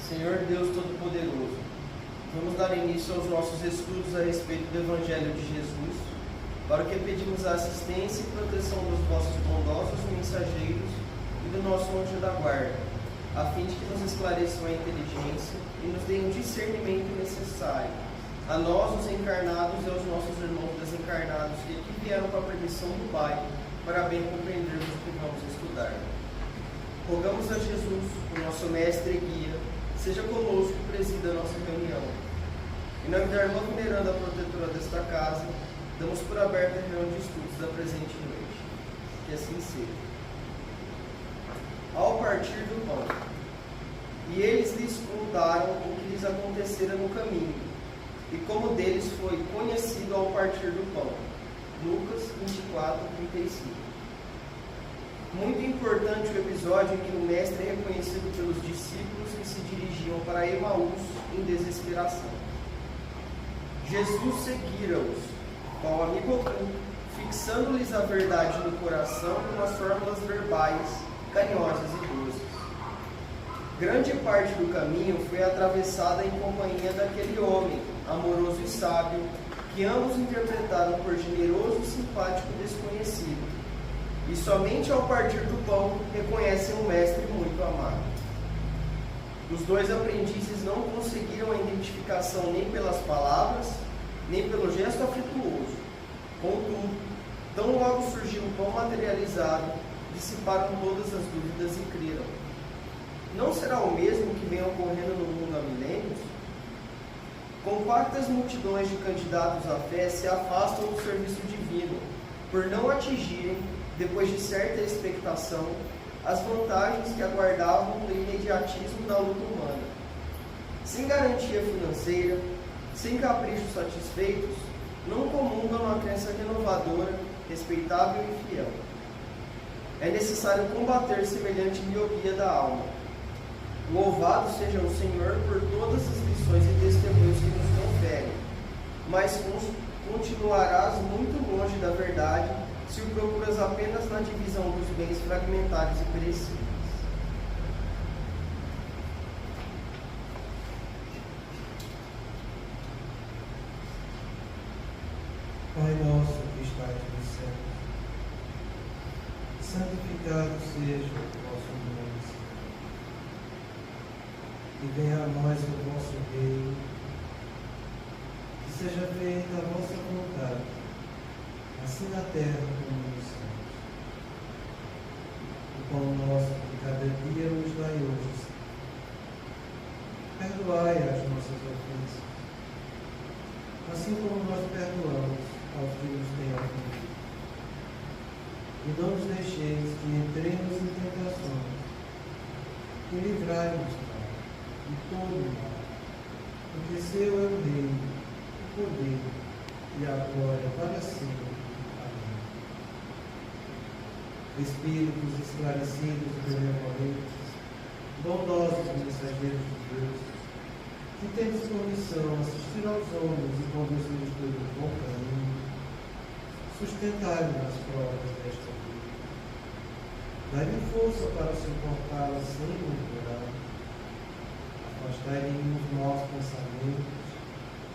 Senhor Deus Todo-Poderoso, vamos dar início aos nossos estudos a respeito do Evangelho de Jesus, para o que pedimos a assistência e proteção dos vossos bondosos mensageiros e do nosso anjo da guarda, a fim de que nos esclareçam a inteligência e nos deem o discernimento necessário, a nós, os encarnados, e aos nossos irmãos desencarnados, que aqui vieram com a permissão do Pai, para bem compreendermos o que vamos estudar. Rogamos a Jesus, o nosso mestre e guia, seja conosco e presida a nossa reunião. Em nome da irmã Miranda, protetora desta casa, damos por aberta a reunião de estudos da presente noite. Que assim seja. Ao partir do pão. E eles lhes contaram o que lhes acontecera no caminho, e como deles foi conhecido ao partir do pão. Lucas 24, 35. Muito importante o episódio em que o mestre é reconhecido pelos discípulos que se dirigiam para Emaús em desesperação. Jesus seguira-os, qual amigo oculto, fixando-lhes a verdade no coração com as fórmulas verbais, carinhosas e doces. Grande parte do caminho foi atravessada em companhia daquele homem, amoroso e sábio, que ambos interpretaram por generoso e simpático desconhecido. E somente ao partir do pão reconhecem um mestre muito amado. Os dois aprendizes não conseguiram a identificação nem pelas palavras, nem pelo gesto afetuoso. Contudo, tão logo surgiu o pão materializado, dissiparam todas as dúvidas e creram. Não será o mesmo que vem ocorrendo no mundo há milênios? Compactas multidões de candidatos à fé se afastam do serviço divino, por não atingirem, depois de certa expectação, as vantagens que aguardavam do imediatismo da luta humana. Sem garantia financeira, sem caprichos satisfeitos, não comungam uma crença renovadora, respeitável e fiel. É necessário combater semelhante miopia da alma. Louvado seja o Senhor por todas as lições e testemunhos que nos confere, mas continuarás muito longe da verdade se o procuras apenas na divisão dos bens fragmentários e perecíveis. Pai nosso que estás nos céus, santificado seja o vosso nome, Senhor. Que venha a nós o vosso reino, que seja feita a vossa vontade, assim na terra como nos céus. O pão nosso de cada dia nos dai hoje, Senhor. Perdoai as nossas ofensas, assim como nós perdoamos aos que nos têm ofendido. E não nos deixeis que entremos em tentações, e livrai-nos, Pai, de todo o mal, porque seu é o reino, o poder e a glória para sempre. Amém. Espíritos esclarecidos e benevolentes, bondosos mensageiros de Deus, que tendes por missão assistir aos homens e conduzir-os pelo bom caminho, sustentai-me nas provas desta vida. Dai-me força para suportá-las sem murmurar. Afastai de mim os maus pensamentos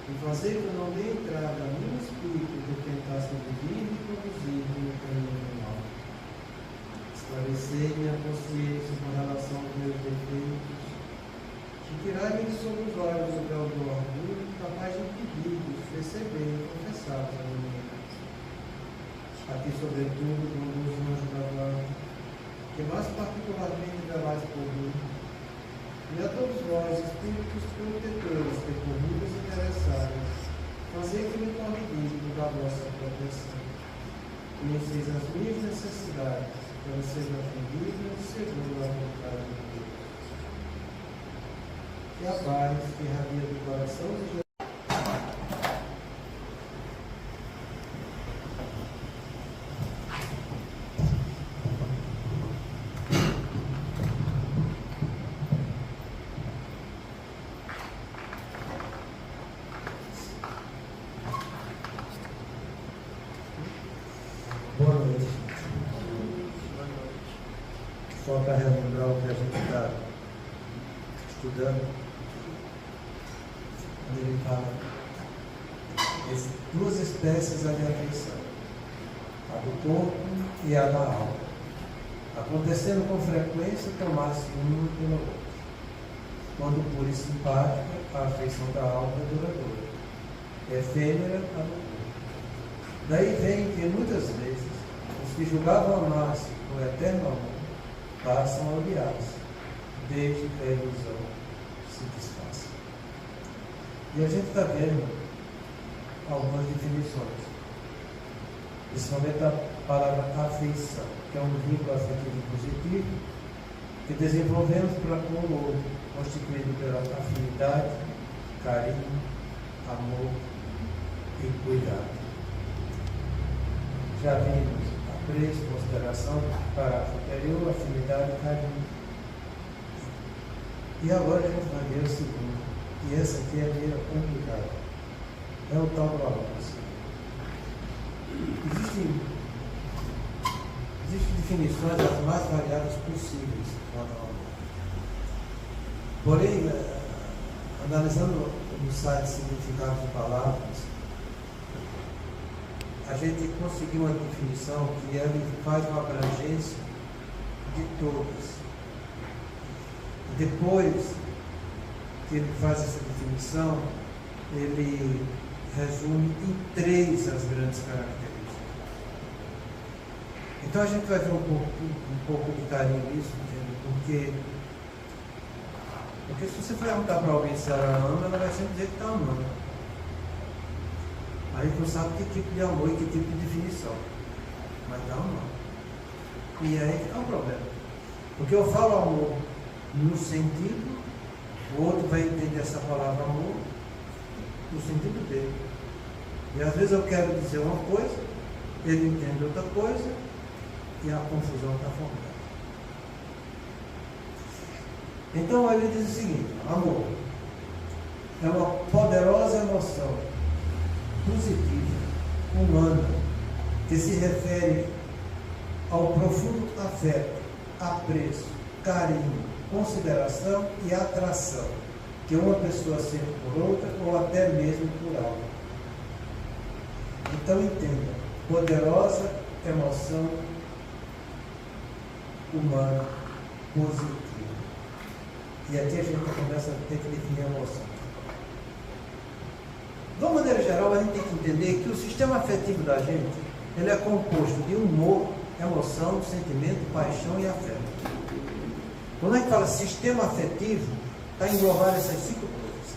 e fazei que eu não dê entrada a nenhum espírito que tentasse dividir e conduzir-me no caminho do mal. Esclarecei minha consciência com relação aos meus defeitos e tirai-me de sobre os olhos o véu do orgulho capaz de impedir-vos perceber e confessar os alimentos. A ti, sobretudo, conduz o anjo da guarda, que mais particularmente velais por mim, e a todos vós, espíritos protetores que por mim vos interessados, fazei que me torne digno da vossa proteção. Conheceis as minhas necessidades, para ser atendido segundo a vontade de Deus. Que a paz que irradia do coração de Jesus. Boa noite. Só para relembrar o que a gente está estudando estudando, quando ele fala duas espécies de afeição, a do corpo e a da alma, acontecendo com frequência tomar-se um pelo outro. Quando pura e simpática, a afeição da alma é duradoura, efêmera a do corpo. Daí vem que muitas vezes os que julgavam amar-se com eterno amor passam a odiar-se, desde que a ilusão se desfaça. E a gente está vendo algumas definições, principalmente a palavra afeição, que é um vínculo afetivo positivo que desenvolvemos para com o outro, constituído pela afinidade, carinho, amor e cuidado. Já vimos apreço, consideração, parágrafo anterior, afinidade e carinho. E agora a gente vai ver o segundo, e essa aqui é meio complicada. É o tal do amor. Existem definições as mais variadas possíveis quanto ao amor. Porém, analisando no site significados de palavras, a gente conseguiu uma definição que ele faz uma abrangência de todas. Depois que ele faz essa definição, ele resume em 3 as grandes características. Então a gente vai ver um pouco de carinho nisso, porque se você for perguntar para alguém se ela ama, ela vai sempre dizer que está amando. Aí tu sabe que tipo de amor e que tipo de definição. Mas está amando. E aí que está o problema. Porque eu falo amor no sentido, o outro vai entender essa palavra amor no sentido dele. E às vezes eu quero dizer uma coisa, ele entende outra coisa, e a confusão está formada. Então ele diz o seguinte: amor é uma poderosa emoção positiva, humana, que se refere ao profundo afeto, apreço, carinho, consideração e atração que uma pessoa sente por outra ou até mesmo por algo. Então entenda, poderosa emoção humana positiva. E aqui a gente começa a ter que definir a emoção. De uma maneira geral, a gente tem que entender que o sistema afetivo da gente, ele é composto de humor, emoção, sentimento, paixão e afeto. Quando a gente fala sistema afetivo, está englobado essas 5 coisas.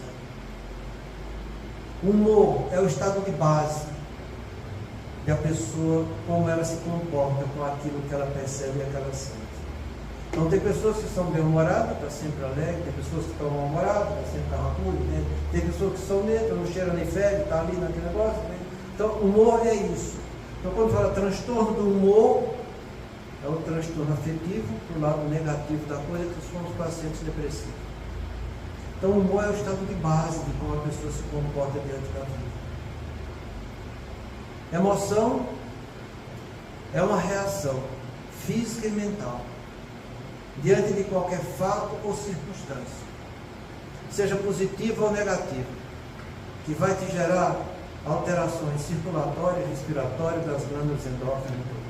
O humor é o estado de base da pessoa, como ela se comporta com aquilo que ela percebe e que ela sente. Então tem pessoas que são bem-humoradas, está sempre alegre, tem pessoas que estão mal-humoradas, está sempre carrancudo, né? Tem pessoas que são neutras, não cheira nem fede, está ali naquele negócio. Né? Então humor é isso. Então quando fala transtorno do humor, é o transtorno afetivo, para o lado negativo da coisa, que são os pacientes depressivos. Então o humor é o estado de base de como a pessoa se comporta diante da vida. Emoção é uma reação física e mental diante de qualquer fato ou circunstância, seja positiva ou negativa, que vai te gerar alterações circulatórias e respiratórias das glândulas endócrinas do corpo.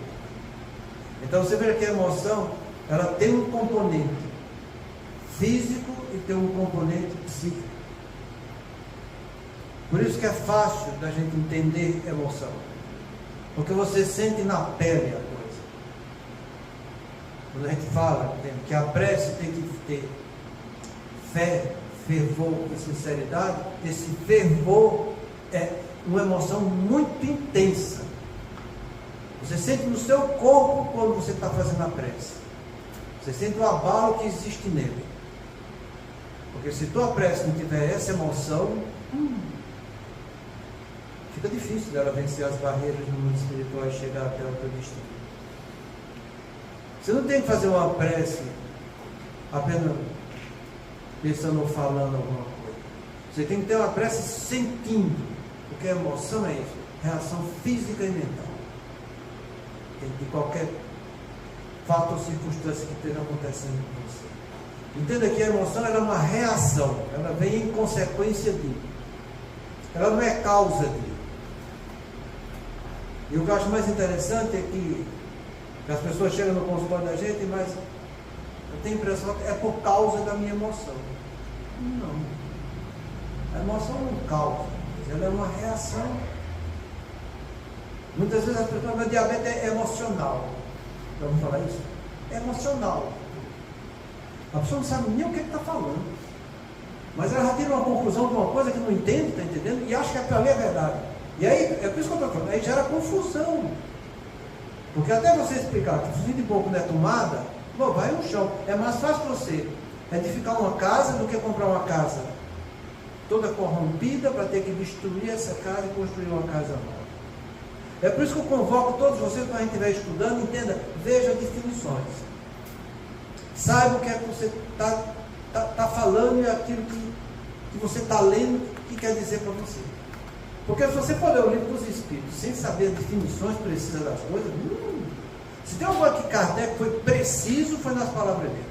Então você vê que a emoção, ela tem um componente físico e tem um componente psíquico. Por isso que é fácil da gente entender emoção, porque você sente na pele a coisa. Quando a gente fala que a prece tem que ter fé, fervor e sinceridade, esse fervor é uma emoção muito intensa. Você sente no seu corpo quando você está fazendo a prece. Você sente o abalo que existe nele. Porque se tua prece não tiver essa emoção, fica difícil dela vencer as barreiras do mundo espiritual e chegar até o teu destino. Você não tem que fazer uma prece apenas pensando ou falando alguma coisa. Você tem que ter uma prece sentindo, porque a emoção é isso, reação física e mental de qualquer fato ou circunstância que esteja acontecendo com você. Entenda que a emoção ela é uma reação, ela vem em consequência de. Ela não é causa de. E o que eu acho mais interessante é que as pessoas chegam no consultório da gente, mas eu tenho a impressão que é por causa da minha emoção. Não. A emoção não causa, ela é uma reação. Muitas vezes as pessoas falam que diabetes é emocional. Já vamos falar isso? É emocional. A pessoa não sabe nem o que está falando. Mas ela já tira uma conclusão de uma coisa que não entende, está entendendo? E acha que aquilo ali é verdade. E aí, é por isso que eu estou falando, aí gera confusão. Porque até você explicar que fuzil de boca não é tomada, bom, vai no chão. É mais fácil você edificar uma casa do que comprar uma casa toda corrompida para ter que destruir essa casa e construir uma casa nova. É por isso que eu convoco todos vocês, quando a gente estiver estudando, entenda, veja definições. Saiba o que é que você está falando e aquilo que você está lendo, que quer dizer para você. Porque se você for ler o livro dos Espíritos sem saber as definições precisas das coisas, se tem alguma que Kardec foi preciso, foi nas palavras dele.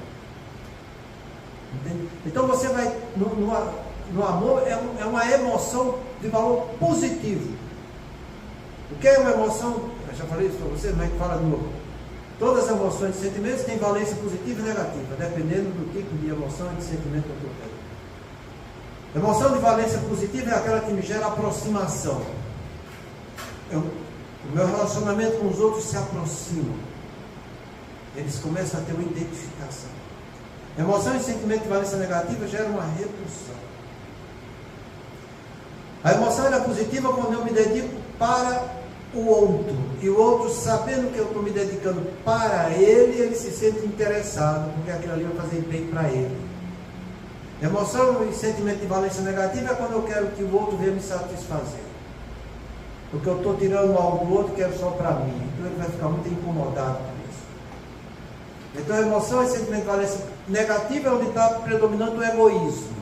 Entende? Então você vai, no amor, é uma emoção de valor positivo. O que é uma emoção? Eu já falei isso para vocês, mas fala de novo. Todas as emoções e sentimentos têm valência positiva e negativa, dependendo do tipo de emoção e de sentimento que eu tenho. Emoção de valência positiva é aquela que me gera aproximação. O meu relacionamento com os outros se aproxima. Eles começam a ter uma identificação. Emoção e sentimento de valência negativa geram uma repulsão. A emoção é positiva quando eu me dedico para o outro, e o outro, sabendo que eu estou me dedicando para ele, ele se sente interessado, porque aquilo ali vai fazer bem para ele. Emoção e sentimento de valência negativa é quando eu quero que o outro venha me satisfazer, porque eu estou tirando algo do outro e quero só para mim, então ele vai ficar muito incomodado com isso. Então a emoção e sentimento de valência negativa é onde está predominando o egoísmo.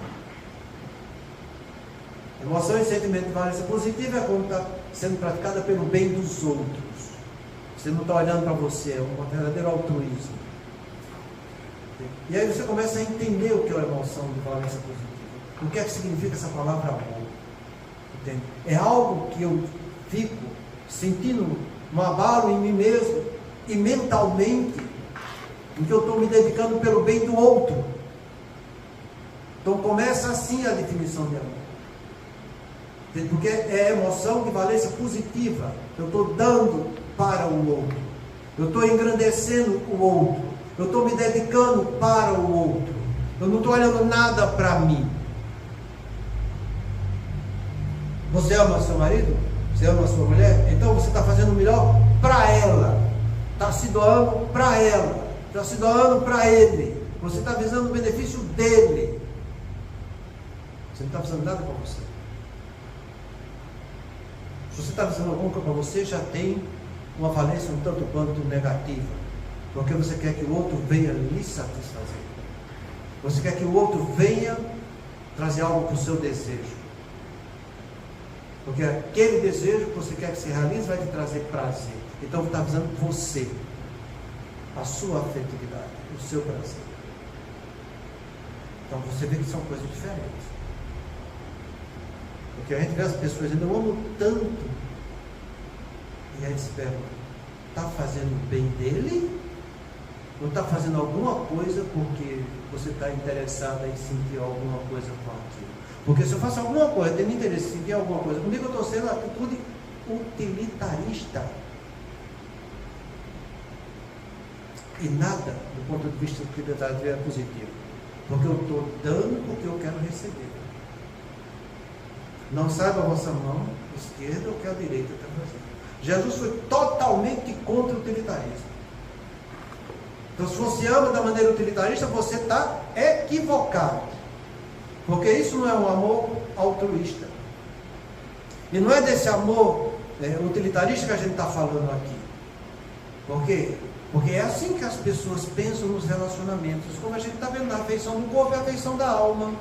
Emoção e sentimento de valência positiva é quando está sendo praticada pelo bem dos outros. Você não está olhando para você, é um verdadeiro altruísmo. E aí você começa a entender o que é a emoção de valência positiva. O que é que significa essa palavra amor? Entende? É algo que eu fico sentindo um abalo em mim mesmo e mentalmente, em que eu estou me dedicando pelo bem do outro. Então começa assim a definição de amor. Porque é emoção de valência positiva. Eu estou dando para o outro. Eu estou engrandecendo o outro. Eu estou me dedicando para o outro. Eu não estou olhando nada para mim. Você ama seu marido? Você ama a sua mulher? Então você está fazendo o melhor para ela. Está se doando para ela. Está se doando para ele. Você está visando o benefício dele. Você não está fazendo nada para você. Se você está fazendo alguma coisa para você, já tem uma valência um tanto quanto negativa. Porque você quer que o outro venha lhe satisfazer. Você quer que o outro venha trazer algo para o seu desejo. Porque aquele desejo que você quer que se realize vai te trazer prazer. Então está visando você, a sua afetividade, o seu prazer. Então você vê que são coisas diferentes. Porque a gente vê as pessoas dizendo, eu amo tanto. E a gente se pergunta, está fazendo bem dele? Ou está fazendo alguma coisa porque você está interessado em sentir alguma coisa com aquilo? Porque se eu faço alguma coisa, tenho interesse em sentir alguma coisa, comigo eu estou sendo uma atitude utilitarista. E nada, do ponto de vista utilitário, é positivo. Porque eu estou dando porque eu quero receber. Não saiba a vossa mão esquerda o que a direita está fazendo. Jesus foi totalmente contra o utilitarismo. Então, se você ama da maneira utilitarista, você está equivocado. Porque isso não é um amor altruísta. E não é desse amor utilitarista que a gente está falando aqui. Por quê? Porque é assim que as pessoas pensam nos relacionamentos. Como a gente está vendo na afeição do corpo e a afeição da alma.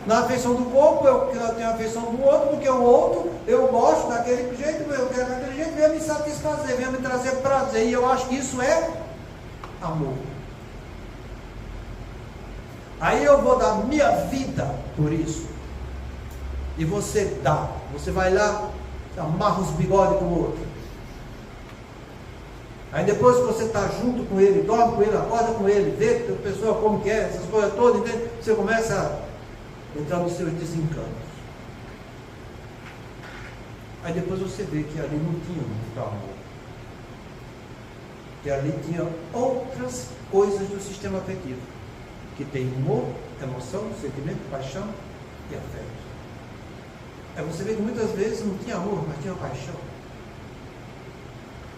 Na afeição do corpo, eu tenho a afeição do outro, porque o outro, eu gosto daquele jeito, eu quero daquele jeito, venha me satisfazer, venha me trazer prazer. E eu acho que isso é amor. Aí eu vou dar minha vida por isso. E você dá. Você vai lá, amarra os bigodes do outro. Aí depois que você está junto com ele, dorme com ele, acorda com ele, vê a pessoa como que é, essas coisas todas, entende? Você começa a entrar nos seus desencantos. Aí depois você vê que ali não tinha muito amor. Que ali tinha outras coisas do sistema afetivo. Que tem humor, emoção, sentimento, paixão e afeto. Aí você vê que muitas vezes não tinha amor, mas tinha paixão.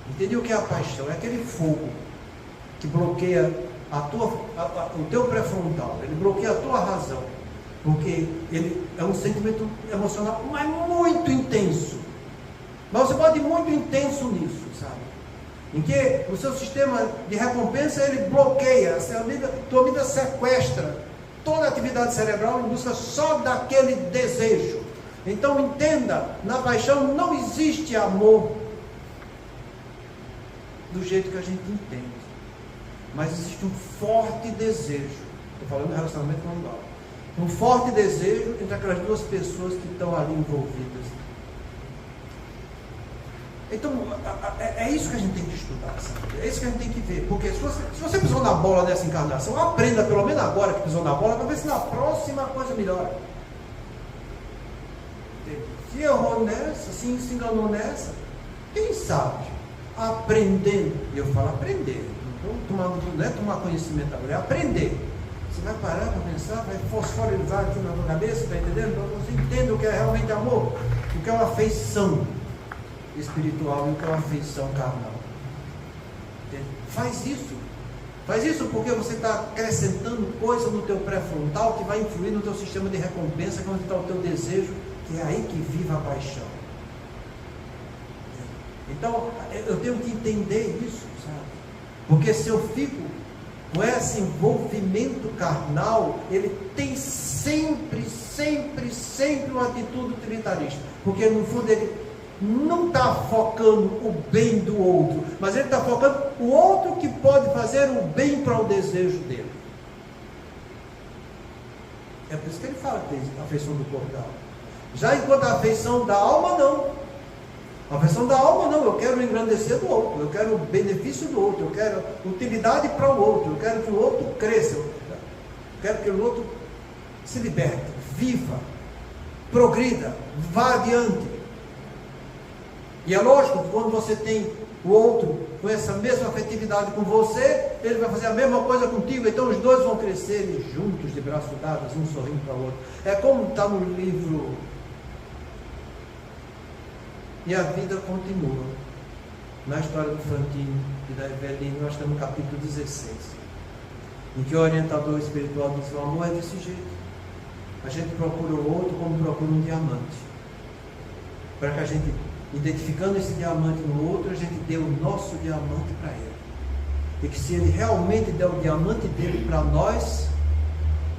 Entendeu o que é a paixão? É aquele fogo que bloqueia o teu pré-frontal, ele bloqueia a tua razão, porque ele é um sentimento emocional, mas muito intenso. Mas você pode ir muito intenso nisso, sabe? Em que o seu sistema de recompensa, ele bloqueia, tua vida sequestra toda a atividade cerebral em busca só daquele desejo. Então entenda, na paixão não existe amor do jeito que a gente entende, mas existe um forte desejo. Estou falando de relacionamento conjugal, um forte desejo entre aquelas duas pessoas que estão ali envolvidas. Então é isso que a gente tem que estudar, sabe? É isso que a gente tem que ver, porque se você pisou na bola nessa encarnação, aprenda pelo menos agora que pisou na bola, para ver se na próxima a coisa melhora. Se errou nessa, se enganou nessa, quem sabe aprendendo, e eu falo aprender, não é tomar conhecimento agora, é aprender. Você vai parar para pensar, vai fosforizar aqui na tua cabeça, está entendendo? Você entende o que é realmente amor, o que é uma afeição espiritual e o que é uma afeição carnal. Entende? Faz isso porque você está acrescentando coisa no teu pré-frontal que vai influir no teu sistema de recompensa, que é onde está o teu desejo, que é aí que vive a paixão. Então, eu tenho que entender isso, sabe? Porque se eu fico com esse envolvimento carnal, ele tem sempre uma atitude utilitarista. Porque no fundo ele não está focando o bem do outro, mas ele está focando o outro que pode fazer o bem para o desejo dele. É por isso que ele fala que tem a afeição do corpo da alma. Já enquanto a afeição da alma, não. A afeição da alma não, eu quero engrandecer do outro, eu quero o benefício do outro, eu quero utilidade para o outro, eu quero que o outro cresça, eu quero que o outro se liberte, viva, progrida, vá adiante. E é lógico que quando você tem o outro com essa mesma afetividade com você, ele vai fazer a mesma coisa contigo, então os dois vão crescer juntos, de braços dados, um sorrindo para o outro. É como está no livro E a Vida Continua, na história do Fantini e da Eveline, nós estamos no capítulo 16, em que o orientador espiritual diz: o amor é desse jeito, a gente procura o outro como procura um diamante, para que a gente, identificando esse diamante no outro, a gente dê o nosso diamante para ele, e que se ele realmente der o diamante dele para nós,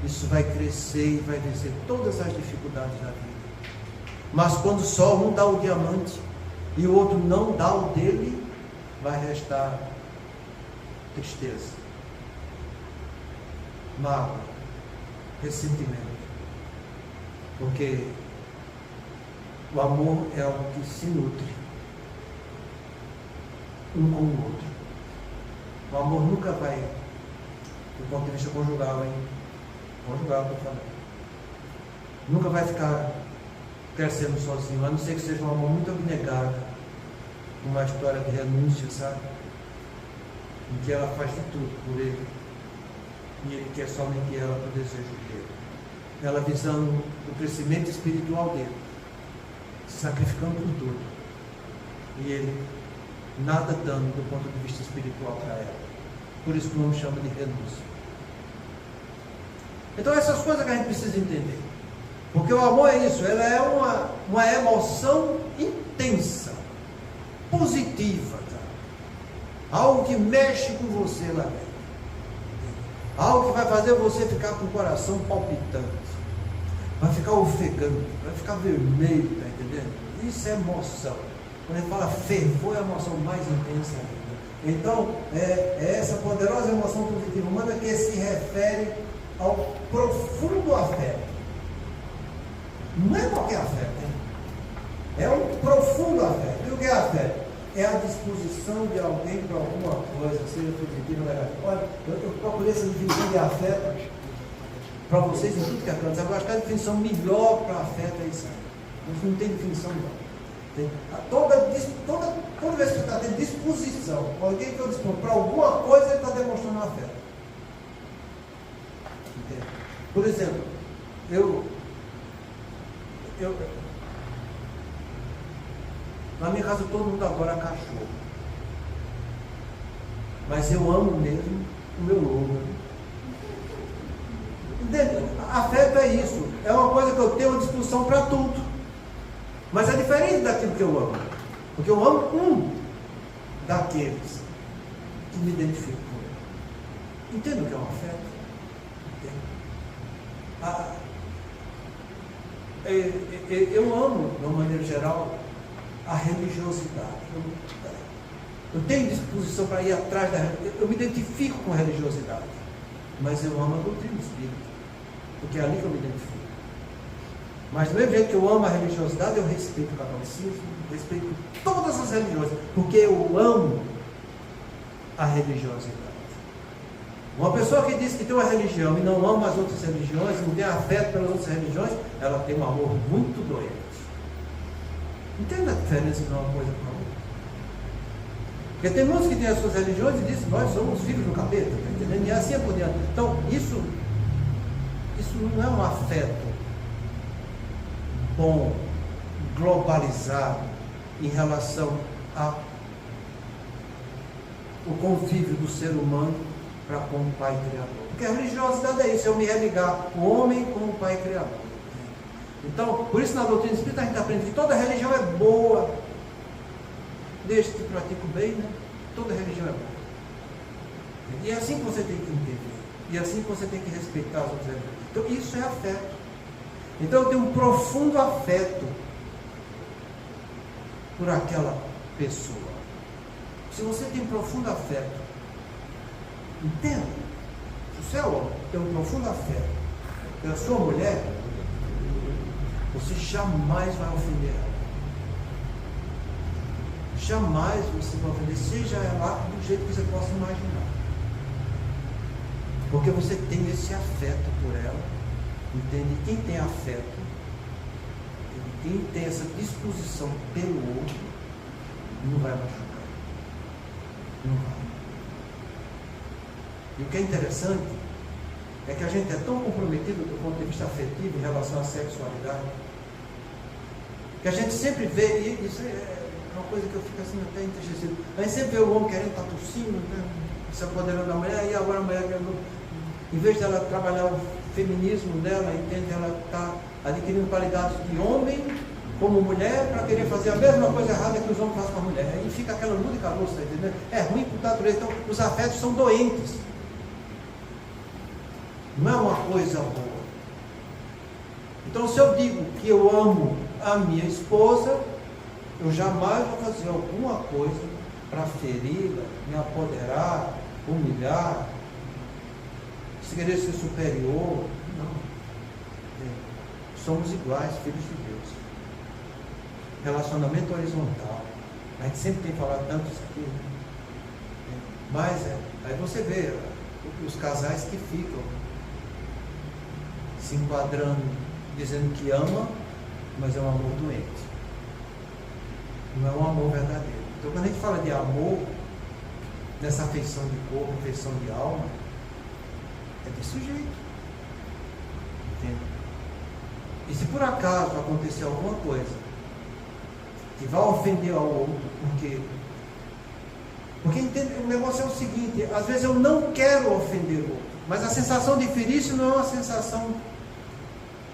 isso vai crescer e vai vencer todas as dificuldades da vida. Mas quando só um dá o diamante e o outro não dá o dele, vai restar tristeza, mágoa, ressentimento. Porque o amor é algo que se nutre um com o outro. O amor nunca vai, do ponto de vista conjugal, conjugal, estou falando, nunca vai ficar crescendo sozinho, a não ser que seja um amor muito abnegado, uma história de renúncia, sabe? Em que ela faz de tudo por ele, e ele quer somente ela para o desejo dele, ela visando o crescimento espiritual dele, se sacrificando por tudo, e ele nada dando do ponto de vista espiritual para ela. Por isso que o nome chama de renúncia. Então essas coisas que a gente precisa entender. Porque o amor é isso, ela é uma emoção intensa, positiva, tá? Algo que mexe com você lá dentro, algo que vai fazer você ficar com o coração palpitante, vai ficar ofegante, vai ficar vermelho, tá entendendo? Isso é emoção. Quando ele fala fervor, é a emoção mais intensa ainda. Então, é essa poderosa emoção positiva humana que se refere ao profundo afeto. Não é qualquer afeto, hein? É um profundo afeto. E o que é afeto? É a disposição de alguém para alguma coisa, seja positiva ou negativa. Olha, eu procurei essa definição de afeto para vocês em tudo que é canto. Eu acho que a definição melhor para afeto é isso aí. Mas não tem definição não. Toda vez que você está tendo disposição, alguém que eu disponho para alguma coisa, ele está demonstrando afeto. Entende? Por exemplo, na minha casa todo mundo adora cachorro. Mas eu amo mesmo o meu lobo. Entende? Afeto é isso. É uma coisa que eu tenho uma disposição para tudo. Mas é diferente daquilo que eu amo. Porque eu amo um daqueles que me identificam com ele. Entende o que é um afeto? Eu amo, de uma maneira geral, a religiosidade. Eu tenho disposição para ir atrás da religiosidade. Eu me identifico com a religiosidade. Mas eu amo a doutrina espírita. Porque é ali que eu me identifico. Mas do mesmo jeito que eu amo a religiosidade, eu respeito o catolicismo, respeito todas as religiões. Porque eu amo a religiosidade. Uma pessoa que diz que tem uma religião e não ama as outras religiões, não tem afeto pelas outras religiões, ela tem um amor muito doente. Entende a diferença de uma coisa para outra? Porque tem muitos que têm as suas religiões e dizem, nós somos filhos do capeta, tá entendendo? E assim é por diante. Então, isso não é um afeto bom, globalizado, em relação ao convívio do ser humano para com o Pai Criador. Porque a religiosidade é isso, é eu me religar o homem com o Pai Criador. Então, por isso na doutrina espírita a gente aprende que toda religião é boa, desde que pratique o bem, né? Toda religião é boa. E é assim que você tem que entender. E é assim que você tem que respeitar as outras religiões. Então, isso é afeto. Então, eu tenho um profundo afeto por aquela pessoa. Se você tem profundo afeto, entenda, se você é homem, tem um profundo afeto pela sua mulher, você jamais vai ofender ela. Jamais você vai ofender, seja ela do jeito que você possa imaginar. Porque você tem esse afeto por ela, entende? Quem tem afeto, quem tem essa disposição pelo outro, não vai machucar. Não vai. E o que é interessante é que a gente é tão comprometido do ponto de vista afetivo em relação à sexualidade, que a gente sempre vê, e isso é uma coisa que eu fico assim até entristecido, a gente sempre vê o homem querendo estar tossindo, né, se apoderando da mulher, e agora a mulher, em vez dela trabalhar o feminismo dela, entende, ela está adquirindo qualidades de homem como mulher para querer fazer a mesma coisa errada que os homens fazem com a mulher. Aí fica aquela música louça, entendeu? É ruim por natureza. Então, os afetos são doentes. Não é uma coisa boa. Então, se eu digo que eu amo a minha esposa, eu jamais vou fazer alguma coisa para feri-la, me apoderar, humilhar, se querer ser superior. Não. Somos iguais, filhos de Deus. Relacionamento horizontal. A gente sempre tem falado tanto isso aqui. Mas aí você vê os casais que ficam se enquadrando, dizendo que ama, mas é um amor doente. Não é um amor verdadeiro. Então, quando a gente fala de amor, dessa afeição de corpo, afeição de alma, é desse jeito. Entende? E se por acaso acontecer alguma coisa que vai ofender ao outro, porque entende, o negócio é o seguinte, às vezes eu não quero ofender o outro, mas a sensação de ferir, isso não é uma sensação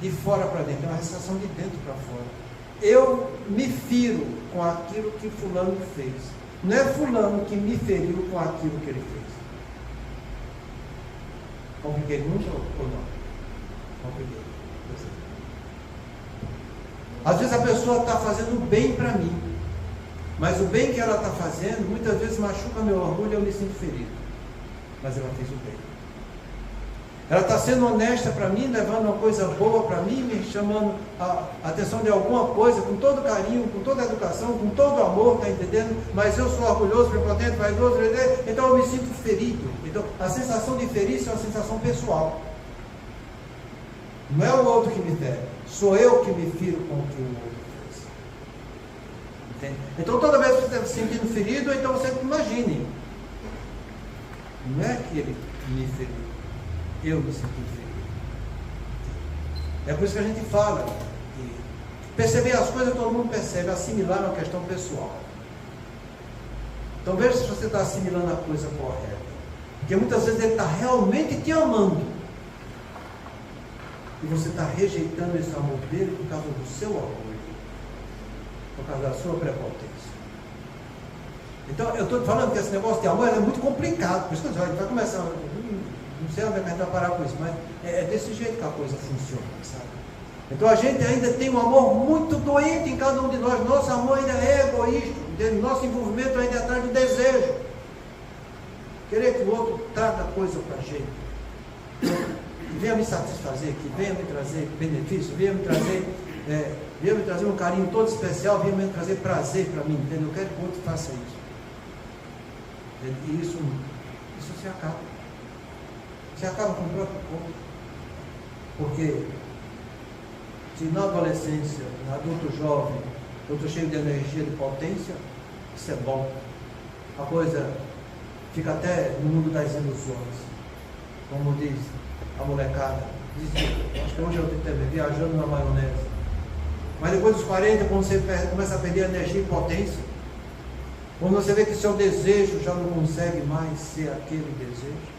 de fora para dentro, é uma sensação de dentro para fora. Eu me firo com aquilo que fulano fez. Não é fulano que me feriu com aquilo que ele fez. Compliquei muito ou não? Compliquei. Às vezes a pessoa está fazendo bem para mim, mas o bem que ela está fazendo, muitas vezes machuca meu orgulho e eu me sinto ferido. Mas ela fez o bem. Ela está sendo honesta para mim, levando uma coisa boa para mim, me chamando a atenção de alguma coisa, com todo carinho, com toda educação, com todo amor, está entendendo? Mas eu sou orgulhoso, prepotente, vaidoso, então eu me sinto ferido. Então, a sensação de ferir é uma sensação pessoal. Não é o outro que me fere, sou eu que me firo com o que o outro fez. Entende? Então, toda vez que você está se sentindo ferido, então você imagine. Não é que ele me feriu. Eu me sinto ferido. É por isso que a gente fala que perceber as coisas todo mundo percebe, assimilar é uma questão pessoal. Então veja se você está assimilando a coisa correta. Porque muitas vezes ele está realmente te amando. E você está rejeitando esse amor dele por causa do seu orgulho, por causa da sua prepotência. Então eu estou falando que esse negócio de amor é muito complicado. Por isso que a gente vai começar. Não sei onde a gente vai parar com isso, mas é desse jeito que a coisa funciona, sabe? Então a gente ainda tem um amor muito doente em cada um de nós. Nosso amor ainda é egoísta, entende? Nosso envolvimento ainda é atrás do desejo. Querer que o outro traga a coisa para a gente. Que venha me satisfazer, que venha me trazer benefício, venha me trazer um carinho todo especial, venha me trazer prazer para mim, entendeu? Eu quero que o outro faça isso. E isso se acaba. Você acaba com o próprio corpo. Porque se na adolescência, no adulto jovem, eu estou cheio de energia, de potência, isso é bom. A coisa fica até no mundo das ilusões. Como diz a molecada. Acho que hoje eu estou viajando na maionese. Mas depois dos 40, quando você começa a perder energia e potência, quando você vê que seu desejo já não consegue mais ser aquele desejo,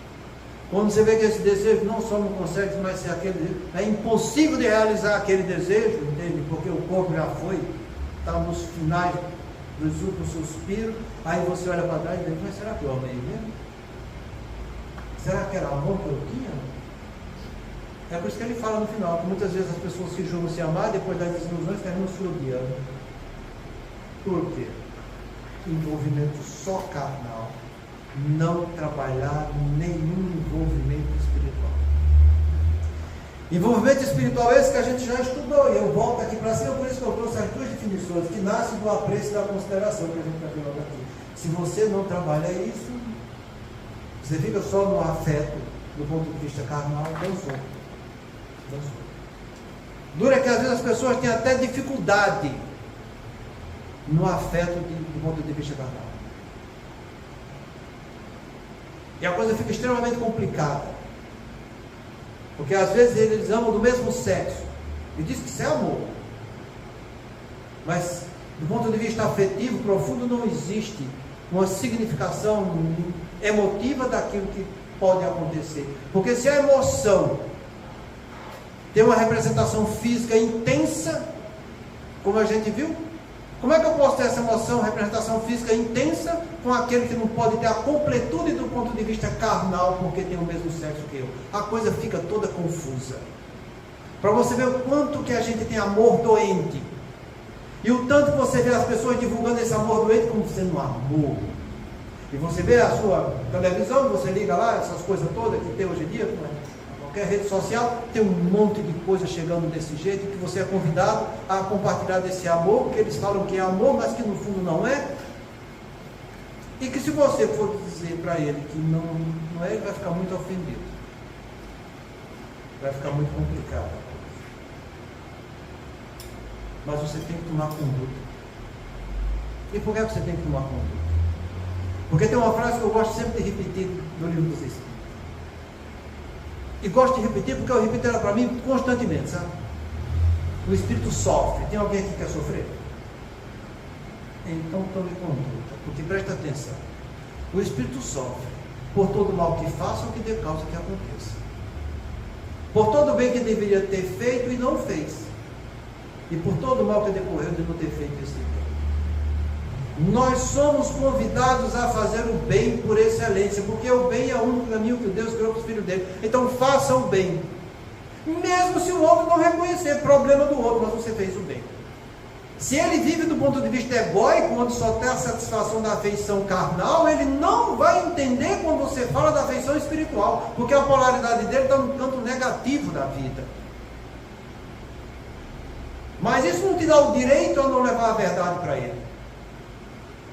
quando você vê que esse desejo não só não consegue mais ser aquele desejo, é impossível de realizar aquele desejo, entende? Porque o corpo já foi, está nos finais dos últimos suspiros, aí você olha para trás e diz, mas será que eu amei mesmo? Será que era amor que eu tinha? É por isso que ele fala no final, que muitas vezes as pessoas se julgam se amar, depois das desilusões terminam se odiando. Por quê? Envolvimento só carnal. Não trabalhar nenhum envolvimento espiritual. Envolvimento espiritual esse que a gente já estudou, e eu volto aqui para cima, por isso que eu trouxe as duas definições, que nasce do apreço e da consideração que a gente está vendo aqui. Se você não trabalha isso, você fica só no afeto, do ponto de vista carnal, dançou. Dura que às vezes as pessoas têm até dificuldade no afeto do ponto de vista carnal. E a coisa fica extremamente complicada. Porque às vezes eles amam do mesmo sexo. E diz que isso é amor. Mas do ponto de vista afetivo, profundo, não existe uma significação emotiva daquilo que pode acontecer. Porque se a emoção tem uma representação física intensa, como a gente viu, como é que eu posso ter essa emoção, representação física intensa, com aquele que não pode ter a completude do ponto de vista carnal, porque tem o mesmo sexo que eu? A coisa fica toda confusa. Para você ver o quanto que a gente tem amor doente, e o tanto que você vê as pessoas divulgando esse amor doente como sendo amor. E você vê a sua televisão, você liga lá, essas coisas todas que tem hoje em dia, qualquer rede social, tem um monte de coisa chegando desse jeito, que você é convidado a compartilhar desse amor, que eles falam que é amor, mas que no fundo não é. E que se você for dizer para ele que não é, ele vai ficar muito ofendido. Vai ficar muito complicado. Mas você tem que tomar conduta. E por que você tem que tomar conduta? Porque tem uma frase que eu gosto sempre de repetir no livro dos Espíritos. E gosto de repetir porque eu repito ela para mim constantemente, sabe? O espírito sofre. Tem alguém aqui que quer sofrer? Então tome conduta, porque presta atenção. O espírito sofre por todo o mal que faça ou que dê causa que aconteça. Por todo o bem que deveria ter feito e não fez. E por todo o mal que decorreu de não ter feito esse bem. Nós somos convidados a fazer o bem por excelência, porque o bem é o único caminho que Deus criou para os filhos dele. Então faça o bem, mesmo se o outro não reconhecer, problema do outro, mas você fez o bem. Se ele vive do ponto de vista egóico, onde só tem a satisfação da afeição carnal, ele não vai entender quando você fala da afeição espiritual, porque a polaridade dele está no canto negativo da vida. Mas isso não te dá o direito a não levar a verdade para ele.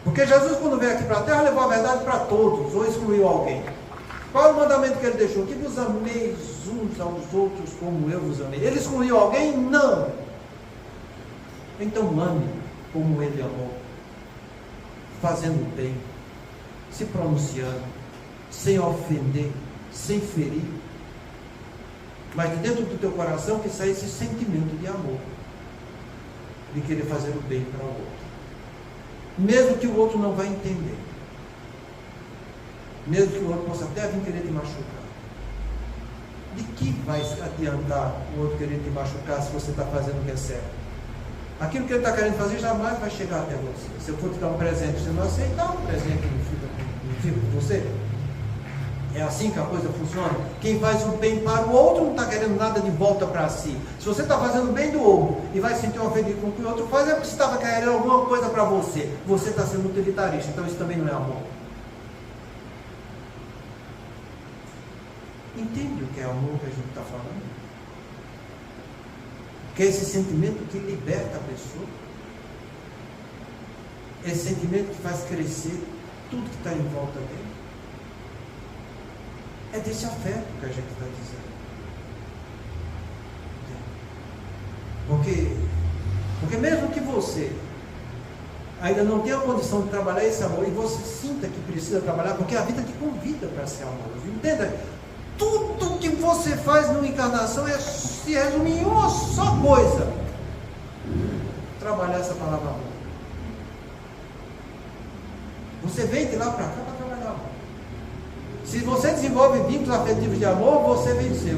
Porque Jesus, quando veio aqui para a terra, levou a verdade para todos, ou excluiu alguém. Qual é o mandamento que ele deixou? Que vos ameis uns aos outros como eu vos amei. Ele excluiu alguém? Não. Então ame como ele amou, fazendo bem, se pronunciando, sem ofender, sem ferir, mas de dentro do teu coração que sai esse sentimento de amor, de querer fazer o bem para o outro, mesmo que o outro não vai entender, mesmo que o outro possa até vir querer te machucar. De que vai adiantar o outro querer te machucar se você está fazendo o que é certo? Aquilo que ele está querendo fazer jamais vai chegar até você. Se eu for te dar um presente, você não aceitar, um presente não fica com você. É assim que a coisa funciona. Quem faz o bem para o outro não está querendo nada de volta para si. Se você está fazendo o bem do outro e vai se sentir ofendido com o que o outro faz, é porque você estava querendo alguma coisa para você. Você está sendo utilitarista, então isso também não é amor. Entende o que é amor que a gente está falando? Que é esse sentimento que liberta a pessoa, esse sentimento que faz crescer tudo que está em volta dele. É desse afeto que a gente está dizendo. Porque mesmo que você ainda não tenha a condição de trabalhar esse amor, e você sinta que precisa trabalhar, porque a vida te convida para ser amoroso. Entenda, tudo que você faz numa encarnação se resume em uma só coisa: trabalhar essa palavra amor. Você vem de lá para cá para trabalhar amor. Se você desenvolve vínculos afetivos de amor, você venceu.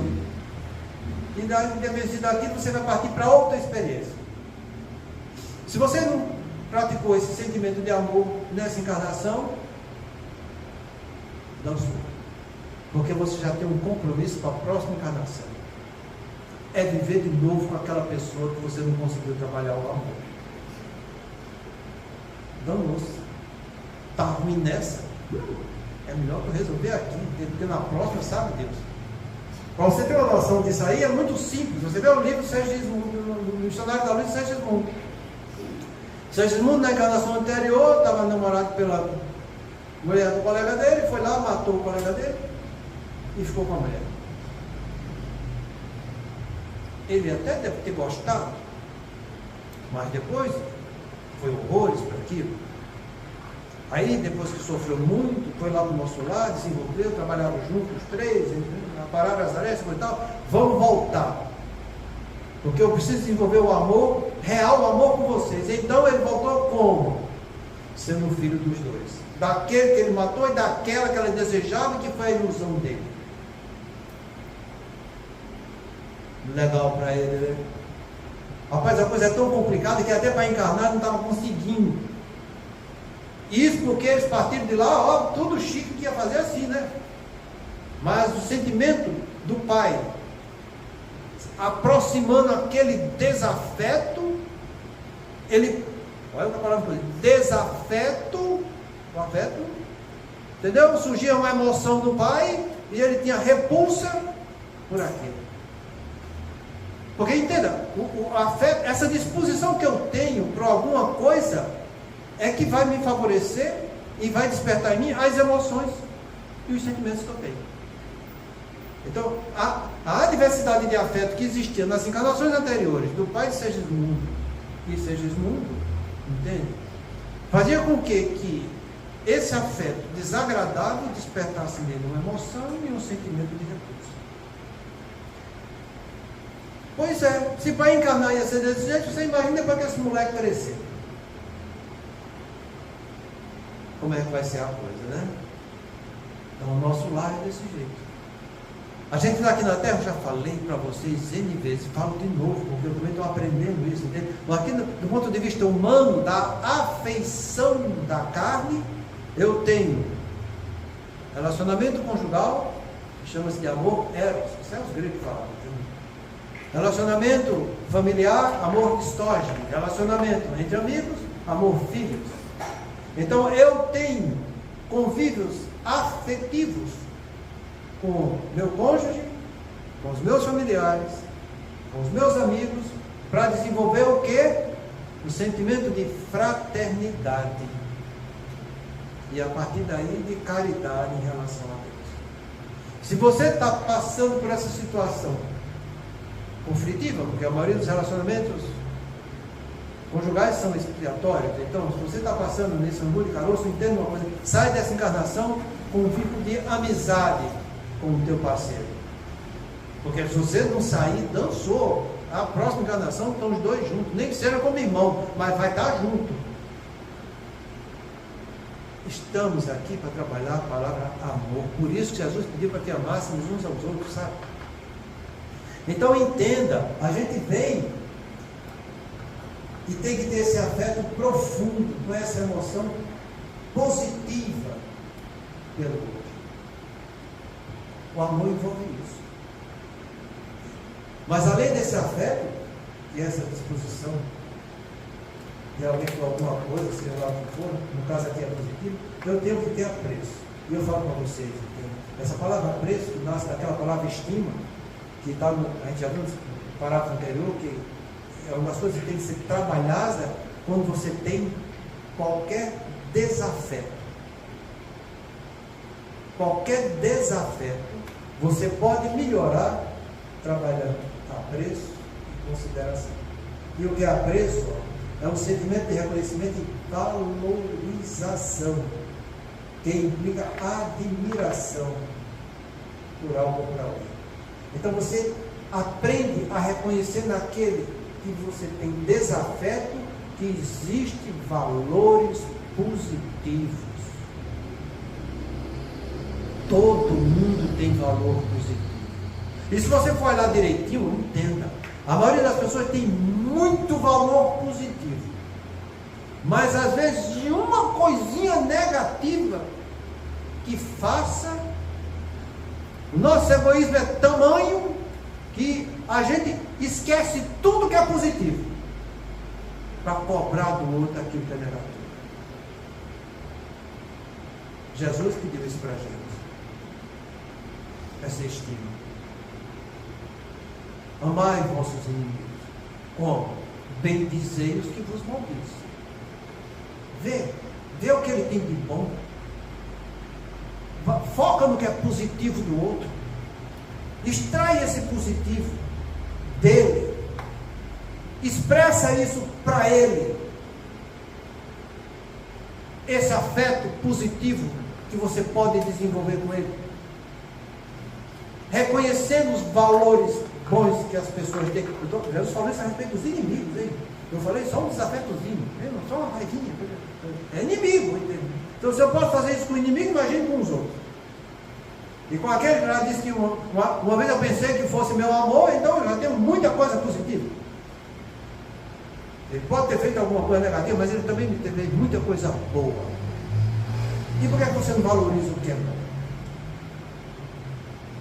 E daqui você vai partir para outra experiência. Se você não praticou esse sentimento de amor nessa encarnação, dançou. Porque você já tem um compromisso para a próxima encarnação. É viver de novo com aquela pessoa que você não conseguiu trabalhar o amor. Danou-se. Está ruim nessa? É melhor que eu resolver aqui, porque na próxima sabe Deus. Para você ter uma noção disso aí, é muito simples. Você vê o livro no Dicionário da Luz de Segismundo. Segismundo, na encarnação anterior, estava namorado pela mulher do colega dele, foi lá, matou o colega dele e ficou com a mulher. Ele até deve ter gostado, mas depois foi horrores para aquilo. Aí, depois que sofreu muito, foi lá para o nosso lado, desenvolveu, trabalharam juntos, os três, pararam as arestas e tal. Vamos voltar, porque eu preciso desenvolver o amor, real o amor com vocês. Então ele voltou como? Sendo filho dos dois, daquele que ele matou e daquela que ela desejava, que foi a ilusão dele. Legal para ele, né? Rapaz, a coisa é tão complicada que até para encarnar não estava conseguindo. Isso porque eles partiram de lá, ó, tudo chique que ia fazer assim, né? Mas o sentimento do pai, aproximando aquele desafeto, ele, olha a palavra, desafeto, o afeto, entendeu? Surgia uma emoção do pai e ele tinha repulsa por aquilo. Porque entenda, o afeto, essa disposição que eu tenho para alguma coisa é que vai me favorecer e vai despertar em mim as emoções e os sentimentos que eu tenho. Então, a diversidade de afeto que existia nas encarnações anteriores do pai de Segismundo e Segismundo, entende? Fazia com que esse afeto desagradável despertasse nele uma emoção e um sentimento de repulsa. Pois é, se para encarnar ia ser desse jeito, você imagina depois que esse moleque crescer. Como é que vai ser a coisa, né? Então o nosso lar é desse jeito. A gente está aqui na Terra, eu já falei para vocês N vezes, falo de novo, porque eu também estou aprendendo isso, entende? Mas aqui do ponto de vista humano, da afeição da carne, eu tenho relacionamento conjugal, que chama-se de amor eros, isso é os gregos que falam. Relacionamento familiar, amor estógeno. Relacionamento entre amigos, amor filhos. Então eu tenho convívios afetivos com meu cônjuge, com os meus familiares, com os meus amigos, para desenvolver o quê? O sentimento de fraternidade. E a partir daí de caridade em relação a Deus. Se você está passando por essa situação conflitiva, porque a maioria dos relacionamentos conjugais são expiatórios, então se você está passando nesse angu de caroço, entenda uma coisa: sai dessa encarnação com um vínculo de amizade com o teu parceiro, porque se você não sair, dançou. A próxima encarnação estão os dois juntos, nem que seja como irmão, mas vai estar junto. Estamos aqui para trabalhar a palavra amor. Por isso que Jesus pediu para que amássemos uns aos outros, sabe? Então entenda, a gente vem e tem que ter esse afeto profundo, com essa emoção positiva pelo outro. O amor envolve isso. Mas além desse afeto e essa disposição de alguém com alguma coisa, seja lá o que for, no caso aqui é positivo, eu tenho que ter apreço. E eu falo para vocês, essa palavra apreço, que nasce daquela palavra estima, que está a gente já viu no parágrafo anterior, que é uma das coisas que tem que ser trabalhada quando você tem qualquer desafeto. Qualquer desafeto, você pode melhorar trabalhando apreço e consideração. E o que é apreço? É um sentimento de reconhecimento e valorização, que implica admiração por algo ou por alguém. Então você aprende a reconhecer naquele que você tem desafeto que existem valores positivos. Todo mundo tem valor positivo. E se você for olhar direitinho, entenda, a maioria das pessoas tem muito valor positivo, mas às vezes de uma coisinha negativa que faça, o nosso egoísmo é tamanho que a gente esquece tudo que é positivo para cobrar do outro aquilo que é negativo. Jesus pediu isso para a gente, essa estima. Amai vossos inimigos. Como? Bendizei os que vos maldizem. Vê o que ele tem de bom. Foca no que é positivo do outro. Extrai esse positivo dele. Expressa isso para ele. Esse afeto positivo que você pode desenvolver com ele. Reconhecendo os valores bons que as pessoas têm. Jesus falou isso a respeito dos inimigos, hein? Eu falei só um desafetozinho, só uma raivinha. É inimigo, entendeu? Então se eu posso fazer isso com o inimigo, imagine com os outros. E com aquele que já disse que uma vez eu pensei que fosse meu amor, então eu já tenho muita coisa positiva. Ele pode ter feito alguma coisa negativa, mas ele também me teve muita coisa boa. E por que você não valoriza o que é bom?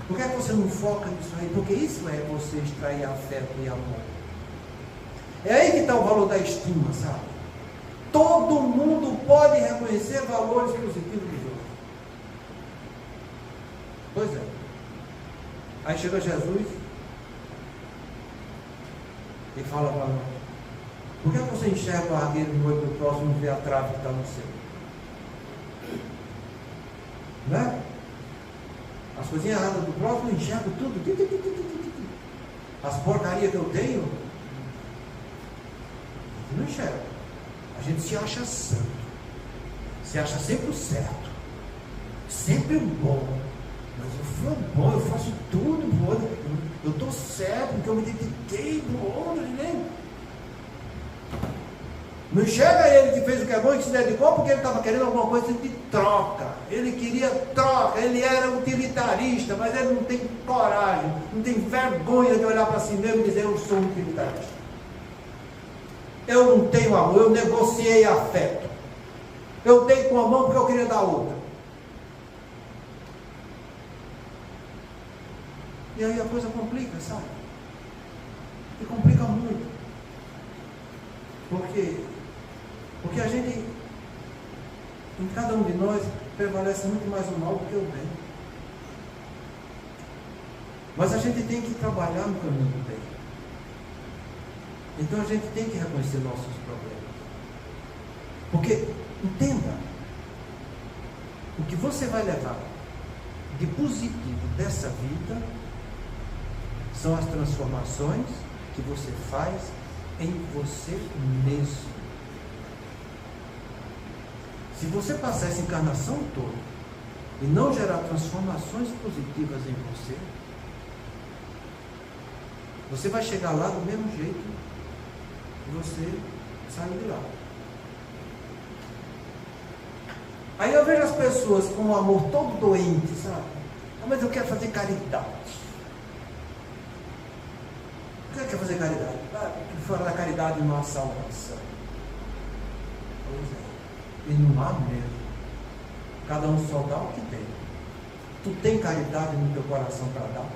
Por que você não foca nisso aí? Porque isso é você extrair afeto e amor. É aí que está o valor da estima, sabe? Todo mundo pode reconhecer valores positivos dos outros. Pois é. Aí chega Jesus e fala para nós: por que você enxerga o argueiro no olho do próximo e não vê a trave que está no seu? Não é? As coisinhas erradas do próximo eu enxergo tudo. As porcarias que eu tenho, eu não enxergo. A gente se acha santo, se acha sempre o certo, sempre o bom. Mas eu sou bom, eu faço tudo bom. Eu estou certo, porque eu me dediquei do outro, né? Não enxerga ele que fez o que é bom e que se dedicou porque ele estava querendo alguma coisa de troca. Ele queria troca, ele era utilitarista, mas ele não tem coragem, não tem vergonha de olhar para si mesmo e dizer: eu sou utilitarista. Eu não tenho amor, eu negociei afeto. Eu dei com a mão porque eu queria dar outra. E aí a coisa complica, sabe? E complica muito. Por quê? Porque a gente, em cada um de nós, prevalece muito mais o mal do que o bem. Mas a gente tem que trabalhar no caminho do bem. Então a gente tem que reconhecer nossos problemas. Porque, entenda, o que você vai levar de positivo dessa vida são as transformações que você faz em você mesmo. Se você passar essa encarnação toda e não gerar transformações positivas em você, você vai chegar lá do mesmo jeito que você saiu de lá. Aí eu vejo as pessoas com o amor todo doente, sabe? Mas eu quero fazer caridade. O que é que é fazer caridade? Fora da caridade não há salvação. Pois é. E não há mesmo. Cada um só dá o que tem. Tu tem caridade no teu coração para dar?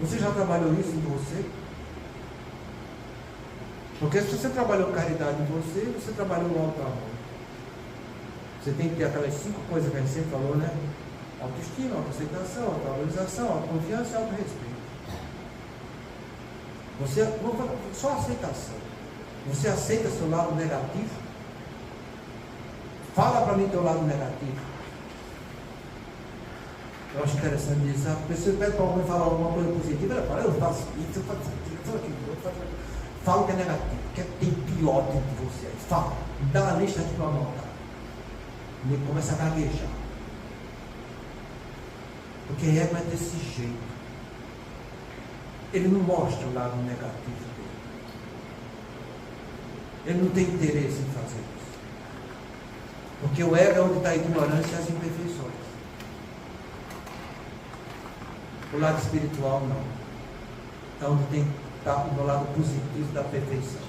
Você já trabalhou isso em você? Porque se você trabalhou caridade em você, você trabalhou no alto amor. Você tem que ter aquelas 5 coisas que a gente sempre falou, né? Autoestima, autoaceitação, autovalorização, autoconfiança e autorrespeito. Você, só aceitação. Você aceita seu lado negativo? Fala para mim teu lado negativo. Eu acho interessante dizer, a pessoa pede para alguém falar alguma coisa positiva, ela fala, eu faço isso, eu faço aquilo, eu faço aquilo. Fala o que é negativo, o que é que tem pior dentro de você. Fala, me dá uma lista aqui para anotar. Ele começa a gaguejar. Porque ego é desse jeito. Ele não mostra o lado negativo dele. Ele não tem interesse em fazer isso. Porque o ego é onde está a ignorância e as imperfeições. O lado espiritual não. É onde tem está no lado positivo da perfeição.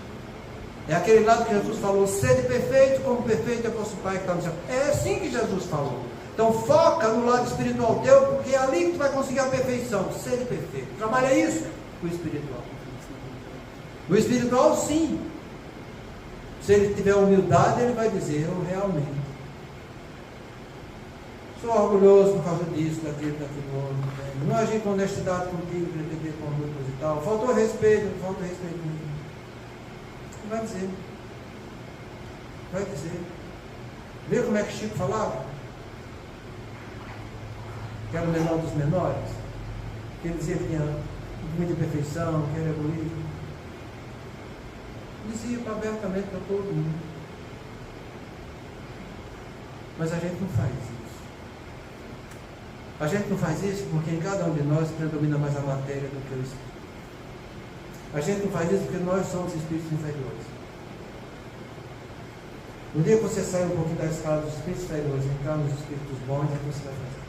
É aquele lado que Jesus falou, sede perfeito, como perfeito é vosso Pai que está no céu. É assim que Jesus falou. Então foca no lado espiritual teu, porque é ali que tu vai conseguir a perfeição. Sede perfeito. Trabalha isso com o espiritual. O espiritual, sim. Se ele tiver humildade, ele vai dizer, eu realmente sou orgulhoso por causa disso, daquilo outro. Não agi com honestidade contigo, pretender condutas e tal. Faltou respeito, falta respeito. Vai dizer. Vai dizer. Vê como é que Chico falava? Que era o menor dos menores. Que ele dizia que tinha muita imperfeição, que era egoísmo. Dizia abertamente para todo mundo. Mas a gente não faz isso. A gente não faz isso porque em cada um de nós predomina mais a matéria do que o espírito. A gente não faz isso porque nós somos espíritos inferiores. No dia que você sair um pouquinho da escala dos espíritos inferiores e entrar nos espíritos bons, é que você vai fazer.